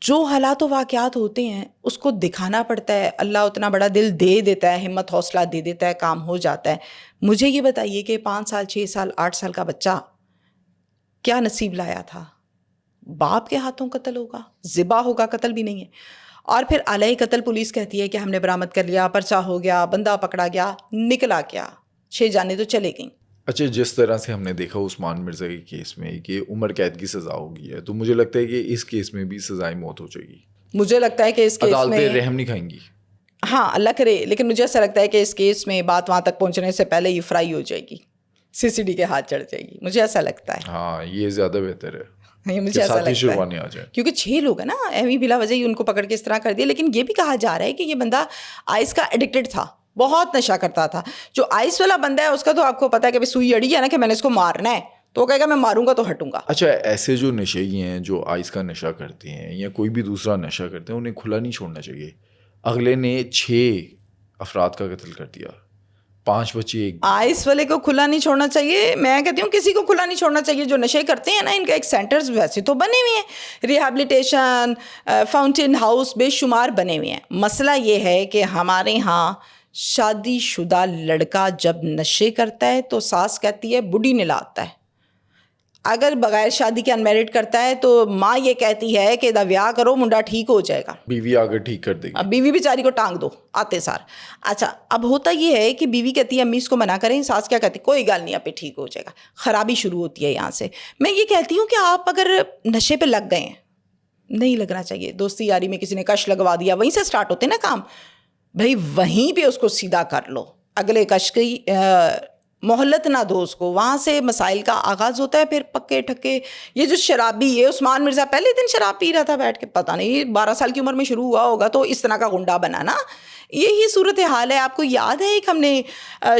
جو حالات و واقعات ہوتے ہیں اس کو دکھانا پڑتا ہے، اللہ اتنا بڑا دل دے دیتا ہے، ہمت حوصلہ دے دیتا ہے، کام ہو جاتا ہے۔ مجھے یہ بتائیے کہ 5 سال 6 سال 8 سال کا بچہ کیا نصیب لایا تھا؟ باپ کے ہاتھوں قتل ہوگا، ذبح ہوگا، قتل بھی نہیں ہے۔ اور پھر علیہ قتل پولیس کہتی ہے کہ ہم نے برآمد کر لیا، پرچہ ہو گیا، بندہ پکڑا گیا، نکلا کیا؟ 6 جانیں تو چلے گئیں۔ اچھا، جس طرح سے ہم نے دیکھا عثمان مرزا کے کیس میں کہ عمر قید کی سزا ہو گئی ہے، تو مجھے لگتا ہے کہ اس کیس میں بھی سزائے موت ہو جائے گی۔ مجھے لگتا ہے کہ اس کیس میں عدالتیں رحم نہیں کھائیں گی۔ ہاں اللہ کرے، لیکن مجھے ایسا لگتا ہے کہ اس کیس میں بات وہاں تک پہنچنے سے پہلے یہ فرائی ہو جائے گی، CCD کے ہاتھ چڑھ جائے گی، مجھے ایسا لگتا ہے۔ ہاں، یہ زیادہ بہتر ہے، مجھے ایسا لگتا ہے کیونکہ 6 لوگ ہیں نا، ایویں بلا وجہ ہی ان کو پکڑ کے اس طرح کر دیا۔ لیکن یہ بھی کہا جا رہا ہے کہ یہ بندہ آئس کا ایڈکٹڈ تھا، بہت نشہ کرتا تھا۔ جو آئس والا بندہ ہے اس کا تو آپ کو پتا ہے کہ سوئی اڑی ہے نا کہ میں نے اس کو مارنا ہے، تو وہ کہے گا میں ماروں گا تو ہٹوں گا۔ اچھا، ایسے جو نشئی ہیں جو آئس کا نشہ کرتے ہیں یا کوئی بھی دوسرا نشہ کرتے ہیں، انہیں کھلا نہیں چھوڑنا چاہیے۔ اگلے نے 6 افراد کا قتل کر دیا، 5 بچے۔ آئس والے کو کھلا نہیں چھوڑنا چاہیے، میں کہتی ہوں کسی کو کھلا نہیں چھوڑنا چاہیے۔ جو نشے کرتے ہیں نا، ان کے ایک سینٹرز ویسے تو بنے ہوئے ہیں، ریہیبلیٹیشن، فاؤنٹین ہاؤس بے شمار بنے ہوئے ہیں۔ مسئلہ یہ ہے کہ ہمارے ہاں شادی شدہ لڑکا جب نشے کرتا ہے تو ساس کہتی ہے بڈھی نلاتا ہے، اگر بغیر شادی کے انمیرڈ کرتا ہے تو ماں یہ کہتی ہے کہ دا ویاہ کرو، منڈا ٹھیک ہو جائے گا، بیوی آگر ٹھیک کر دے گی، اب بیوی بیچاری کو ٹانگ دو آتے سار۔ اچھا، اب ہوتا یہ ہے کہ بیوی کہتی ہے امی اس کو منع کریں، ساس کیا کہتی ہے کوئی گل نہیں، آپ پہ ٹھیک ہو جائے گا۔ خرابی شروع ہوتی ہے یہاں سے۔ میں یہ کہتی ہوں کہ آپ اگر نشے پہ لگ گئے ہیں، نہیں لگنا چاہیے، دوستی یاری میں کسی نے کش لگوا دیا، وہیں سے سٹارٹ ہوتے نا کام، بھائی وہیں پہ اس کو سیدھا کر لو، اگلے کش کی مہلت نہ دو اس کو، وہاں سے مسائل کا آغاز ہوتا ہے۔ پھر پکے ٹھکے یہ جو شرابی ہے، عثمان مرزا پہلے دن شراب پی رہا تھا بیٹھ کے، پتہ نہیں 12 سال کی عمر میں شروع ہوا ہوگا تو اس طرح کا گنڈا بنا نا، یہی صورتحال ہے۔ آپ کو یاد ہے ایک ہم نے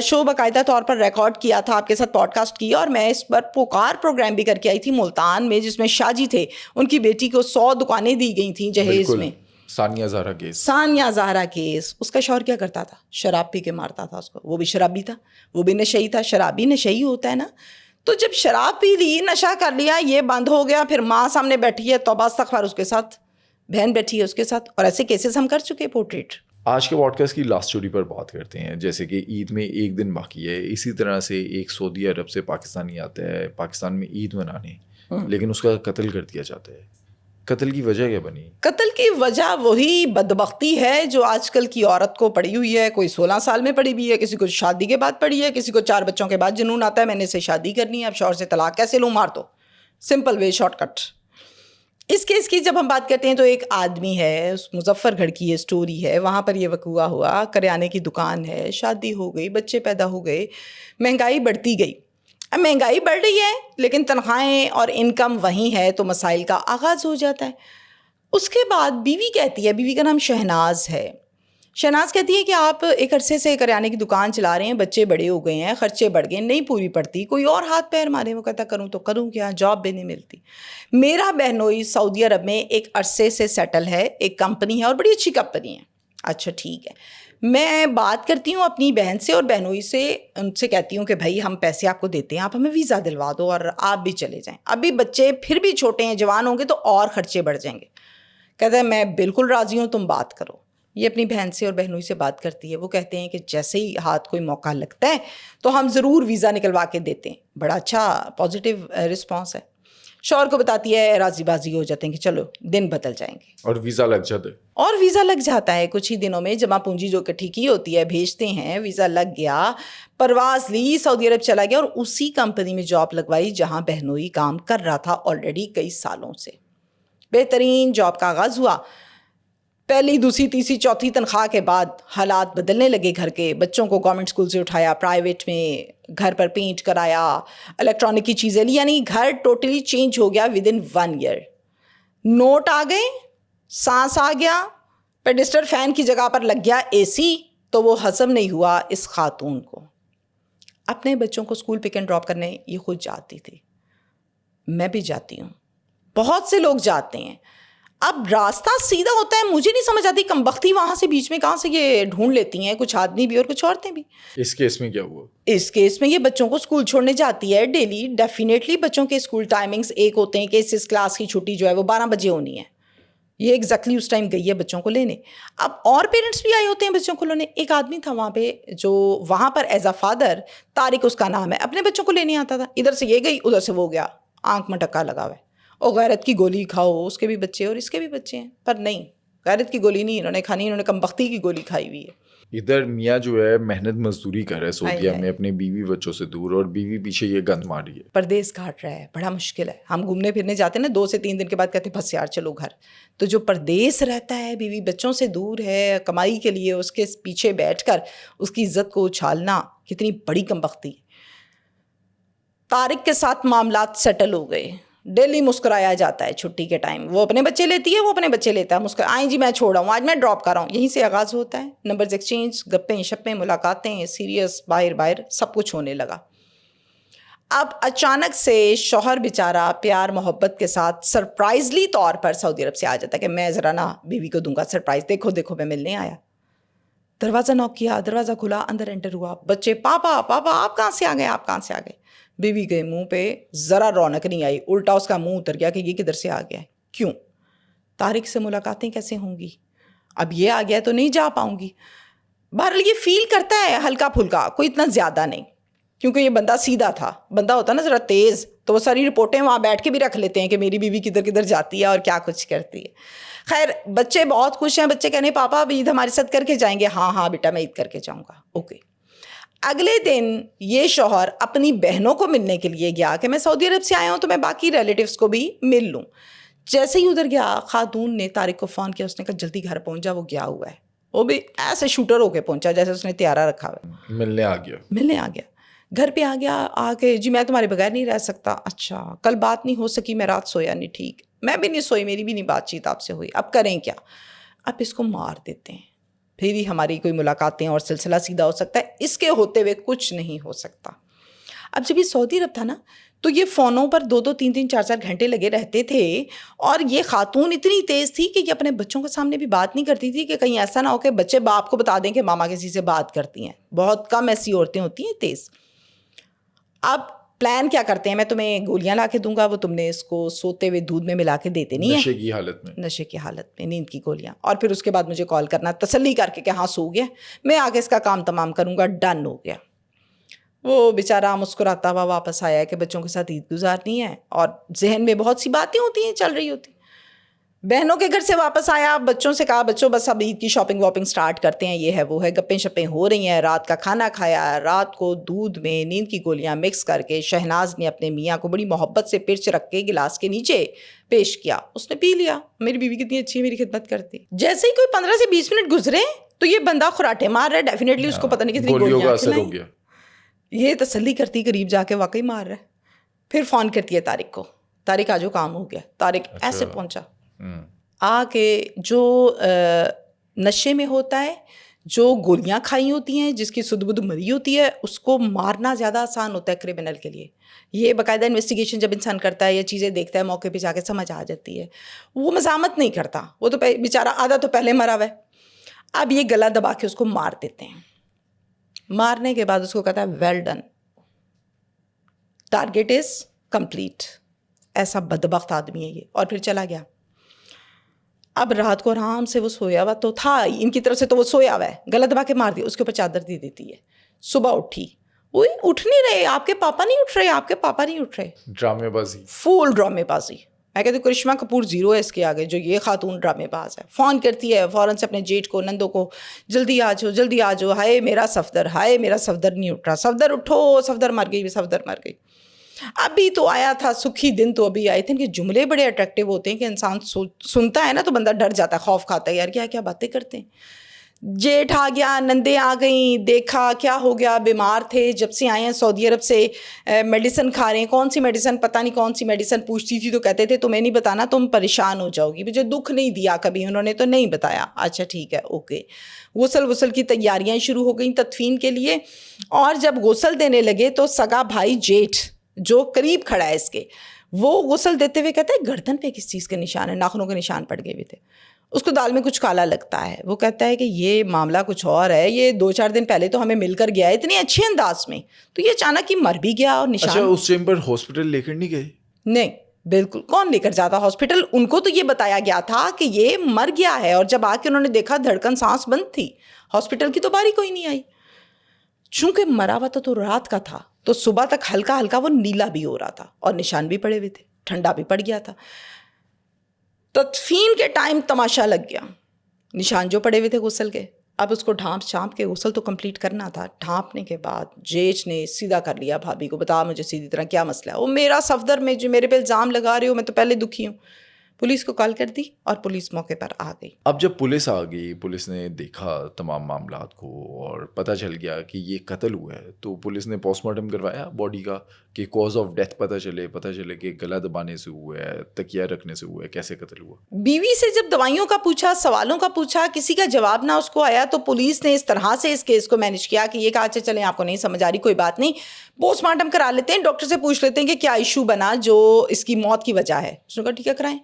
شو باقاعدہ طور پر ریکارڈ کیا تھا، آپ کے ساتھ پوڈ کاسٹ کیا، اور میں اس پر پکار پروگرام بھی کر کے آئی تھی ملتان میں، جس میں شاہ جی تھے، ان کی بیٹی کو 100 دکانیں دی گئی تھیں جہیز میں۔ ثانیہ زہرا کیس، اس کا شوہر کیا کرتا تھا؟ شراب پی کے مارتا تھا اس کو، وہ بھی شرابی تھا، وہ بھی نشئی تھا، شرابی نشئی ہوتا ہے نا۔ تو جب شراب پی لی، نشہ کر لیا، یہ بند ہو گیا، پھر ماں سامنے بیٹھی ہے، توبہ استغفار اس کے ساتھ، بہن بیٹھی ہے اس کے ساتھ، اور ایسے کیسز ہم کر چکے پورٹریٹ۔ آج کے پوڈ کاسٹ کی لاسٹ اسٹوری پر بات کرتے ہیں، جیسے کہ عید میں 1 دن باقی ہے، اسی طرح سے ایک سعودی عرب سے پاکستانی آتا ہے پاکستان میں عید منانے، لیکن اس کا قتل کر دیا جاتا ہے۔ قتل کی وجہ کیا بنی؟ قتل کی وجہ وہی بدبختی ہے جو آج کل کی عورت کو پڑی ہوئی ہے، کوئی 16 سال میں پڑی ہوئی ہے، کسی کو شادی کے بعد پڑی ہے، کسی کو 4 بچوں کے بعد جنون آتا ہے میں نے اسے شادی کرنی ہے، اب شوہر سے طلاق کیسے لوں؟ مار دو، سمپل وے، شارٹ کٹ۔ اس کیس کی جب ہم بات کرتے ہیں تو ایک آدمی ہے، مظفر گڑھ کی یہ سٹوری ہے، وہاں پر یہ وقوع ہوا، کریانے کی دکان ہے، شادی ہو گئی، بچے پیدا ہو گئے، مہنگائی بڑھتی گئی۔ اب مہنگائی بڑھ رہی ہے لیکن تنخواہیں اور انکم وہیں ہے، تو مسائل کا آغاز ہو جاتا ہے۔ اس کے بعد بیوی کہتی ہے، بیوی کا نام شہناز ہے، شہناز کہتی ہے کہ آپ ایک عرصے سے کریانے کی دکان چلا رہے ہیں, بچے بڑے ہو گئے ہیں, خرچے بڑھ گئے, نہیں پوری پڑتی, کوئی اور ہاتھ پیر مارے. وہ کہتا کروں تو کروں کیا, جاب بھی نہیں ملتی. میرا بہنوئی سعودی عرب میں ایک عرصے سے سیٹل ہے, ایک کمپنی ہے اور بڑی اچھی کمپنی ہے. اچھا ٹھیک ہے, میں بات کرتی ہوں اپنی بہن سے اور بہنوئی سے, ان سے کہتی ہوں کہ بھائی ہم پیسے آپ کو دیتے ہیں, آپ ہمیں ویزا دلوا دو اور آپ بھی چلے جائیں. ابھی بچے پھر بھی چھوٹے ہیں, جوان ہوں گے تو اور خرچے بڑھ جائیں گے. کہتا ہے میں بالکل راضی ہوں, تم بات کرو. یہ اپنی بہن سے اور بہنوئی سے بات کرتی ہے. وہ کہتے ہیں کہ جیسے ہی ہاتھ کوئی موقع لگتا ہے تو ہم ضرور ویزا نکلوا کے دیتے ہیں. بڑا اچھا پازیٹیو رسپانس ہے. شوہر کو بتاتی ہے, راضی بازی ہو جاتے ہیں کہ چلو دن بدل جائیں گے, اور ویزا لگ جاتا ہے. اور ویزا لگ جاتا ہے کچھ ہی دنوں میں. جمع پونجی جو اکٹھی کی ہوتی ہے بھیجتے ہیں, ویزا لگ گیا, پرواز لی, سعودی عرب چلا گیا اور اسی کمپنی میں جاب لگوائی جہاں بہنوئی کام کر رہا تھا آلریڈی کئی سالوں سے. بہترین جاب کا آغاز ہوا. پہلی دوسری تیسری چوتھی تنخواہ کے بعد حالات بدلنے لگے گھر کے. بچوں کو گورنمنٹ اسکول سے اٹھایا, پرائیویٹ میں گھر پر پینٹ کرایا, الیکٹرانک کی چیزیں لی, یعنی گھر ٹوٹلی چینج ہو گیا ود ان 1 ایئر. نوٹ آ گئے, سانس آ گیا, پیڈسٹل فین کی جگہ پر لگ گیا اے سی. تو وہ ہضم نہیں ہوا اس خاتون کو. اپنے بچوں کو اسکول پک اینڈ ڈراپ کرنے یہ خود جاتی تھی, میں بھی جاتی ہوں, بہت سے لوگ جاتے ہیں. اب راستہ سیدھا ہوتا ہے, مجھے نہیں سمجھ آتی کمبختی وہاں سے بیچ میں کہاں سے یہ ڈھونڈ لیتی ہیں, کچھ آدمی بھی اور کچھ عورتیں بھی. اس کیس میں کیا ہوا؟ اس کیس میں یہ بچوں کو اسکول چھوڑنے جاتی ہے ڈیلی. ڈیفینیٹلی بچوں کے اسکول ٹائمنگز ایک ہوتے ہیں کہ اس کلاس کی چھٹی جو ہے وہ 12 بجے ہونی ہے. یہ ایگزیکٹلی اس ٹائم گئی ہے بچوں کو لینے. اب اور پیرنٹس بھی آئے ہوتے ہیں بچوں کو لینے. ایک آدمی تھا وہاں پہ جو وہاں پر ایز اے فادر, طارق اس کا نام ہے, اپنے بچوں کو لینے آتا تھا. ادھر سے یہ گئی, ادھر سے وہ گیا, آنکھ میں ٹکا لگا ہوا ہے. اور غیرت کی گولی کھاؤ, اس کے بھی بچے اور اس کے بھی بچے ہیں. پر نہیں, غیرت کی گولی نہیں انہوں نے کھانی, انہوں نے کمبختی کی گولی کھائی ہوئی ہے. ادھر میاں جو ہے محنت مزدوری کر رہا ہے سعودیہ میں اپنے بیوی بچوں سے دور, اور بیوی پیچھے یہ گند مار رہی ہے, پردیس کاٹ رہا ہے. بڑا مشکل ہے. ہم گھومنے پھرنے جاتے ہیں نا, 2 سے 3 دن کے بعد کہتے ہیں بس یار چلو گھر. تو جو پردیس رہتا ہے, بیوی بچوں سے دور ہے, کمائی کے لیے اس کے پیچھے بیٹھ کر اس کی عزت کو اچھالنا کتنی بڑی کمبختی. طارق کے ساتھ معاملات سیٹل ہو گئے. ڈیلی مسکرایا جاتا ہے چھٹی کے ٹائم. وہ اپنے بچے لیتی ہے, وہ اپنے بچے لیتا ہے. آئیں جی میں چھوڑا ہوں, آج میں ڈراپ کر رہا ہوں. یہیں سے آغاز ہوتا ہے. نمبرز ایکسچینج, گپیں شپیں, ملاقاتیں, سیریس, باہر سب کچھ ہونے لگا. اب اچانک سے شوہر بیچارہ پیار محبت کے ساتھ سرپرائزلی طور پر سعودی عرب سے آ جاتا ہے کہ میں ذرا نا بیوی کو دوں گا سرپرائز, دیکھو دیکھو میں ملنے آیا. دروازہ نوک کیا, دروازہ کھلا, اندر انٹر ہوا. بچے پاپا پاپا آپ کہاں سے آ گئے, آپ کہاں سے آ گئے. بیوی کے منہ پہ ذرا رونق نہیں آئی, الٹا اس کا منہ اتر گیا کہ یہ کدھر سے آ گیا ہے. کیوں؟ طارق سے ملاقاتیں کیسے ہوں گی, اب یہ آ گیا تو نہیں جا پاؤں گی. بہرحال یہ فیل کرتا ہے ہلکا پھلکا, کوئی اتنا زیادہ نہیں, کیونکہ یہ بندہ سیدھا تھا. بندہ ہوتا نا ذرا تیز تو وہ ساری رپورٹیں وہاں بیٹھ کے بھی رکھ لیتے ہیں کہ میری بیوی کدھر کدھر جاتی ہے اور کیا کچھ کرتی ہے. خیر بچے بہت خوش ہیں. بچے کہنے پاپا اب عید ہمارے ساتھ کر کے جائیں گے. ہاں ہاں بیٹا میں عید کر کے جاؤں گا. اوکے. اگلے دن یہ شوہر اپنی بہنوں کو ملنے کے لیے گیا کہ میں سعودی عرب سے آیا ہوں تو میں باقی ریلیٹیوز کو بھی مل لوں. جیسے ہی ادھر گیا, خاتون نے طارق کو فون کیا. اس نے کہا جلدی گھر پہنچ جا, وہ گیا ہوا ہے. وہ بھی ایسے شوٹر ہو کے پہنچا جیسے اس نے تیارہ رکھا ہوا ہے. ملنے آ گیا. گھر پہ آ گیا, آ کے جی میں تمہارے بغیر نہیں رہ سکتا. اچھا کل بات نہیں ہو سکی, میں رات سویا نہیں. ٹھیک, میں بھی نہیں سوئی, میری بھی نہیں بات چیت آپ سے ہوئی. اب کریں کیا؟ اب اس کو مار دیتے ہیں, پھر ہی ہماری کوئی ملاقاتیں اور سلسلہ سیدھا ہو سکتا ہے. اس کے ہوتے ہوئے کچھ نہیں ہو سکتا. اب جب یہ سعودی عرب تھا نا تو یہ فونوں پر 2-2 3-3 4-4 گھنٹے لگے رہتے تھے. اور یہ خاتون اتنی تیز تھی کہ یہ اپنے بچوں کے سامنے بھی بات نہیں کرتی تھی کہ کہیں ایسا نہ ہو کہ بچے باپ کو بتا دیں کہ ماما کسی سے بات کرتی ہیں. بہت کم ایسی عورتیں ہوتی ہیں تیز. اب پلان کیا کرتے ہیں, میں تمہیں گولیاں لا کے دوں گا, وہ تم نے اس کو سوتے ہوئے دودھ میں ملا کے دیتے نہیں ہیں, نشے کی حالت میں نیند کی گولیاں. اور پھر اس کے بعد مجھے کال کرنا تسلی کر کے کہ ہاں سو گیا, میں آگے اس کا کام تمام کروں گا. ڈن ہو گیا. وہ بیچارہ مسکراتا ہوا واپس آیا کہ بچوں کے ساتھ عید گزارنی ہے اور ذہن میں بہت سی باتیں ہوتی ہیں, چل رہی ہوتی. بہنوں کے گھر سے واپس آیا, بچوں سے کہا بچوں بس اب عید کی شاپنگ واپنگ سٹارٹ کرتے ہیں, یہ ہے وہ ہے. گپیں شپیں ہو رہی ہیں, رات کا کھانا کھایا. رات کو دودھ میں نیند کی گولیاں مکس کر کے شہناز نے اپنے میاں کو بڑی محبت سے پرچ رکھ کے گلاس کے نیچے پیش کیا. اس نے پی لیا. میری بیوی کتنی اچھی ہے, میری خدمت کرتی. جیسے ہی کوئی 15 سے 20 منٹ گزرے تو یہ بندہ خراٹے مار رہا ہے. ڈیفینیٹلی اس کو پتہ نہیں کتنی گولیاں کھلائیں. یہ تسلی کرتی قریب جا کے واقعی مار رہا ہے. پھر فون کرتی ہے طارق کو, طارق آ جو کام ہو گیا. طارق ایسے پہنچا, آ کے جو نشے میں ہوتا ہے, جو گولیاں کھائی ہوتی ہیں, جس کی سدھ بدھ مری ہوتی ہے, اس کو مارنا زیادہ آسان ہوتا ہے کرمنل کے لیے. یہ باقاعدہ انویسٹیگیشن جب انسان کرتا ہے یا چیزیں دیکھتا ہے موقع پہ جا کے سمجھ آ جاتی ہے. وہ مزاحمت نہیں کرتا, وہ تو بیچارہ آدھا تو پہلے مرا ہوا ہے. اب یہ گلا دبا کے اس کو مار دیتے ہیں. مارنے کے بعد اس کو کہتا ہے well done, target is complete. ایسا بدبخت آدمی ہے یہ. اور پھر چلا گیا. اب رات کو آرام سے وہ سویا ہوا تو تھا, ان کی طرف سے تو وہ سویا ہوا ہے, گلا دبا کے مار دیا, اس کے اوپر چادر دی دیتی ہے. صبح اٹھی, وہ اٹھ نہیں رہے, آپ کے پاپا نہیں اٹھ رہے, آپ کے پاپا نہیں اٹھ رہے. ڈرامے بازی, فول ڈرامے بازی. میں کہتی ہوں کرشمہ کپور زیرو ہے اس کے آگے, جو یہ خاتون ڈرامے باز ہے. فون کرتی ہے فوراً سے اپنے جیٹ کو, نندوں کو, جلدی آ جاؤ جلدی آ جاؤ, ہائے میرا صفدر, ہائے میرا صفدر نہیں اٹھ رہا, صفدر اٹھو, صفدر مر گئی, صفدر مر گئی. ابھی تو آیا تھا سکھی دن, تو ابھی آئے تھے. ان کے جملے بڑے اٹریکٹیو ہوتے ہیں کہ انسان سنتا ہے نا تو بندہ ڈر جاتا ہے, خوف کھاتا ہے, یار کیا کیا باتیں کرتے ہیں. جیٹھ آ گیا, نندیں آ گئیں, دیکھا کیا ہو گیا, بیمار تھے, جب سے آئے ہیں سعودی عرب سے, میڈیسن کھا رہے ہیں, کون سی میڈیسن, پتہ نہیں کون سی میڈیسن. پوچھتی تھی تو کہتے تھے تمہیں نہیں بتانا, تم پریشان ہو جاؤ گی. مجھے دکھ نہیں دیا کبھی انہوں نے, تو نہیں بتایا. اچھا ٹھیک ہے, اوکے. غسل کی تیاریاں شروع ہو گئیں تدفین کے لیے. اور جب غسل دینے لگے تو سگا بھائی جیٹھ جو قریب کھڑا ہے اس کے, وہ غسل دیتے ہوئے کہتا ہے گردن پہ کس چیز کے نشان ہے, ناخنوں کے نشان پڑ گئے ہوئے تھے. اس کو دال میں کچھ کالا لگتا ہے. وہ کہتا ہے کہ یہ معاملہ کچھ اور ہے, یہ 2-4 دن پہلے تو ہمیں مل کر گیا ہے اتنے اچھے انداز میں, تو یہ اچانک ہی مر بھی گیا. اور نشان, اچھا اس ٹائم پر ہاسپٹل لے کر نہیں گئے؟ نہیں بالکل, کون لے کر جاتا ہاسپٹل. ان کو تو یہ بتایا گیا تھا کہ یہ مر گیا ہے, اور جب آ کے انہوں نے دیکھا دھڑکن سانس بند تھی, ہاسپٹل کی تو باری کوئی نہیں آئی. چونکہ مرا ہوا تو رات کا تھا, تو صبح تک ہلکا ہلکا وہ نیلا بھی ہو رہا تھا, اور نشان بھی پڑے ہوئے تھے, ٹھنڈا بھی پڑ گیا تھا. تدفین کے ٹائم تماشا لگ گیا. نشان جو پڑے ہوئے تھے غسل کے, اب اس کو ڈھانپ کے غسل تو کمپلیٹ کرنا تھا. ڈھانپنے کے بعد جیچ نے سیدھا کر لیا بھابھی کو, بتا مجھے سیدھی طرح کیا مسئلہ ہے. وہ میرا صفدر میں جو میرے پہ الزام لگا رہے ہو, میں تو پہلے دکھی ہوں. پولیس کو کال کر دی اور پولیس موقع پر آ گئی. اب جب پولیس آ گئی, پولیس نے دیکھا تمام معاملات کو اور پتہ چل گیا کہ یہ قتل ہوا ہے, تو پولیس نے پوسٹ مارٹم کروایا باڈی کا کہ کاز آف ڈیتھ پتہ چلے کہ گلا دبانے سے ہوا ہے, تکیہ رکھنے سے ہوا ہے, کیسے قتل ہوا. بیوی سے جب دوائیوں کا پوچھا, سوالوں کا پوچھا, کسی کا جواب نہ اس کو آیا, تو پولیس نے اس طرح سے اس کیس کو مینیج کیا کہ یہ کہا اچھا چلیں آپ کو نہیں سمجھ آ رہی, کوئی بات نہیں, پوسٹ مارٹم کرا لیتے ہیں, ڈاکٹر سے پوچھ لیتے ہیں کہ کیا ایشو بنا جو اس کی موت کی وجہ ہے. اس نے کہا ٹھیک ہے کرائیں.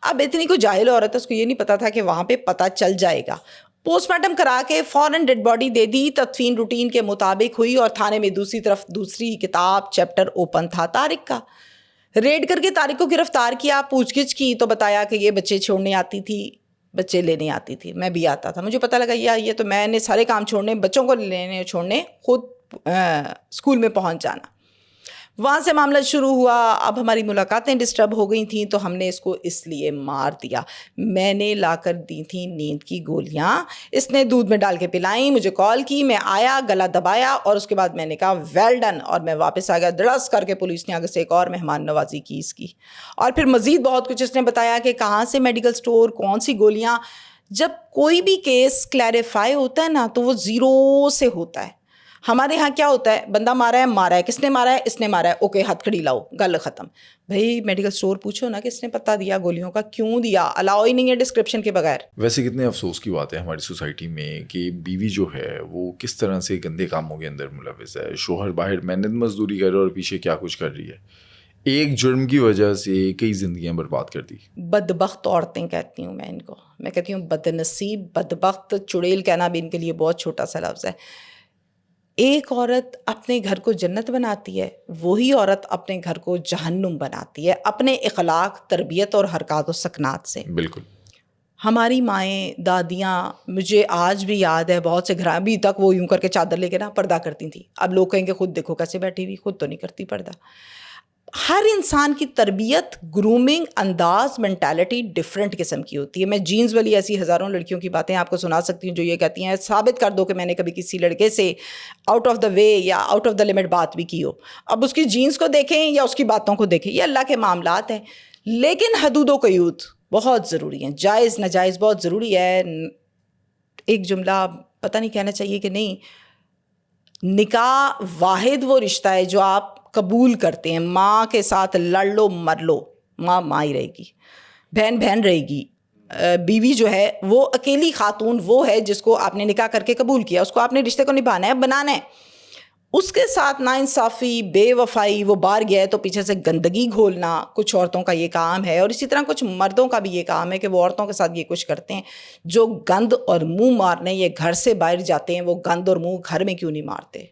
اب اتنی کوئی جاہل عورت ہے, اس کو یہ نہیں پتا تھا کہ وہاں پہ پتہ چل جائے گا. پوسٹ مارٹم کرا کے فوراً ڈیڈ باڈی دے دی, تدفین روٹین کے مطابق ہوئی, اور تھانے میں دوسری طرف دوسری کتاب چیپٹر اوپن تھا طارق کا. ریڈ کر کے طارق کو گرفتار کیا, پوچھ گچھ کی تو بتایا کہ یہ بچے چھوڑنے آتی تھی, بچے لینے آتی تھی, میں بھی آتا تھا. مجھے پتہ لگا یہ تو میں نے سارے کام چھوڑنے, بچوں کو لینے چھوڑنے, خود اسکول میں پہنچ جانا. وہاں سے معاملہ شروع ہوا. اب ہماری ملاقاتیں ڈسٹرب ہو گئی تھیں, تو ہم نے اس کو اس لیے مار دیا. میں نے لا کر دی تھیں نیند کی گولیاں, اس نے دودھ میں ڈال کے پلائیں, مجھے کال کی, میں آیا, گلا دبایا, اور اس کے بعد میں نے کہا ویل ڈن, اور میں واپس آ گیا. دڑس کر کے پولیس نے آگے سے ایک اور مہمان نوازی کی اس کی, اور پھر مزید بہت کچھ اس نے بتایا کہ کہاں سے میڈیکل سٹور, کون سی گولیاں. جب کوئی بھی کیس کلیریفائی ہوتا ہے نا, تو وہ زیرو سے ہوتا ہے. ہمارے ہاں کیا ہوتا ہے, بندہ مارا ہے, کس نے مارا ہے, اس نے مارا ہے, اوکے ہتھ کڑی لاؤ, گل ختم. بھائی میڈیکل سٹور پوچھو نا کس نے پتہ دیا گولیوں کا, کیوں دیا, الاؤ ہی نہیں ہے ڈسکرپشن کے بغیر. ویسے کتنے افسوس کی بات ہے ہماری سوسائٹی میں کہ بیوی جو ہے وہ کس طرح سے گندے کاموں کے اندر ملوث ہے. شوہر باہر محنت مزدوری کر رہا ہے اور پیچھے کیا کچھ کر رہی ہے. ایک جرم کی وجہ سے کئی زندگیاں برباد کر دی. بدبخت عورتیں کہتی ہوں میں ان کو, میں کہتی ہوں بد نصیب, بدبخت, چڑیل کہنا بھی ان کے لیے بہت چھوٹا سا لفظ ہے. ایک عورت اپنے گھر کو جنت بناتی ہے, وہی عورت اپنے گھر کو جہنم بناتی ہے, اپنے اخلاق, تربیت اور حرکات و سکنات سے. بالکل. ہماری مائیں, دادیاں, مجھے آج بھی یاد ہے بہت سے گھر ابھی تک وہ یوں کر کے چادر لے کے نا پردہ کرتی تھیں. اب لوگ کہیں گے خود دیکھو کیسے بیٹھی ہوئی, خود تو نہیں کرتی پردہ. ہر انسان کی تربیت, گرومنگ, انداز, مینٹالٹی ڈفرینٹ قسم کی ہوتی ہے. میں جینز والی ایسی ہزاروں لڑکیوں کی باتیں آپ کو سنا سکتی ہوں جو یہ کہتی ہیں ثابت کر دو کہ میں نے کبھی کسی لڑکے سے آؤٹ آف دا وے یا آؤٹ آف دا لمٹ بات بھی کی ہو. اب اس کی جینز کو دیکھیں یا اس کی باتوں کو دیکھیں, یہ اللہ کے معاملات ہیں. لیکن حدود و قیود بہت ضروری ہیں, جائز ناجائز بہت ضروری ہے. ایک جملہ پتہ نہیں کہنا چاہیے کہ نہیں, نکاح واحد وہ رشتہ ہے جو آپ قبول کرتے ہیں. ماں کے ساتھ لڑ لو مر لو, ماں ماں ہی رہے گی, بہن بہن رہے گی, بیوی جو ہے وہ اکیلی خاتون وہ ہے جس کو آپ نے نکاح کر کے قبول کیا, اس کو آپ نے رشتے کو نبھانا ہے, بنانا ہے. اس کے ساتھ ناانصافی, بے وفائی, وہ باہر گیا ہے تو پیچھے سے گندگی گھولنا کچھ عورتوں کا یہ کام ہے, اور اسی طرح کچھ مردوں کا بھی یہ کام ہے کہ وہ عورتوں کے ساتھ یہ کچھ کرتے ہیں. جو گند اور منہ مارنے یہ گھر سے باہر جاتے ہیں, وہ گند اور منہ گھر میں کیوں نہیں مارتے؟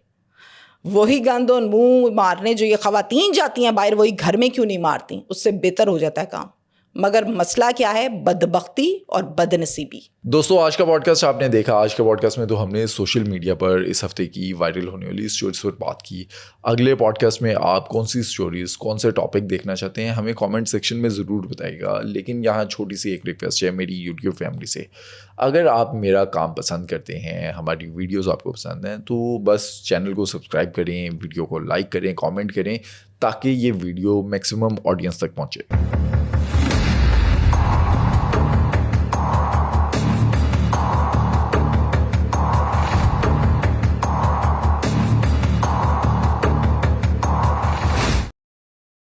وہی گند اور منہ مارنے جو یہ خواتین جاتی ہیں باہر, وہی گھر میں کیوں نہیں مارتی؟ اس سے بہتر ہو جاتا ہے کام. مگر مسئلہ کیا ہے؟ بدبختی اور بد نصیبی. دوستو آج کا پوڈ کاسٹ آپ نے دیکھا. آج کے پوڈ کاسٹ میں تو ہم نے سوشل میڈیا پر اس ہفتے کی وائرل ہونے والی اسٹوریز پر بات کی. اگلے پوڈ کاسٹ میں آپ کون سی اسٹوریز, کون سے ٹاپک دیکھنا چاہتے ہیں ہمیں کامنٹ سیکشن میں ضرور بتائیے گا. لیکن یہاں چھوٹی سی ایک ریکویسٹ ہے میری یوٹیوب فیملی سے. اگر آپ میرا کام پسند کرتے ہیں, ہماری ویڈیوز آپ کو پسند ہیں, تو بس چینل کو سبسکرائب کریں, ویڈیو کو لائک کریں, کامنٹ کریں, تاکہ یہ ویڈیو میکسیمم آڈینس تک پہنچے.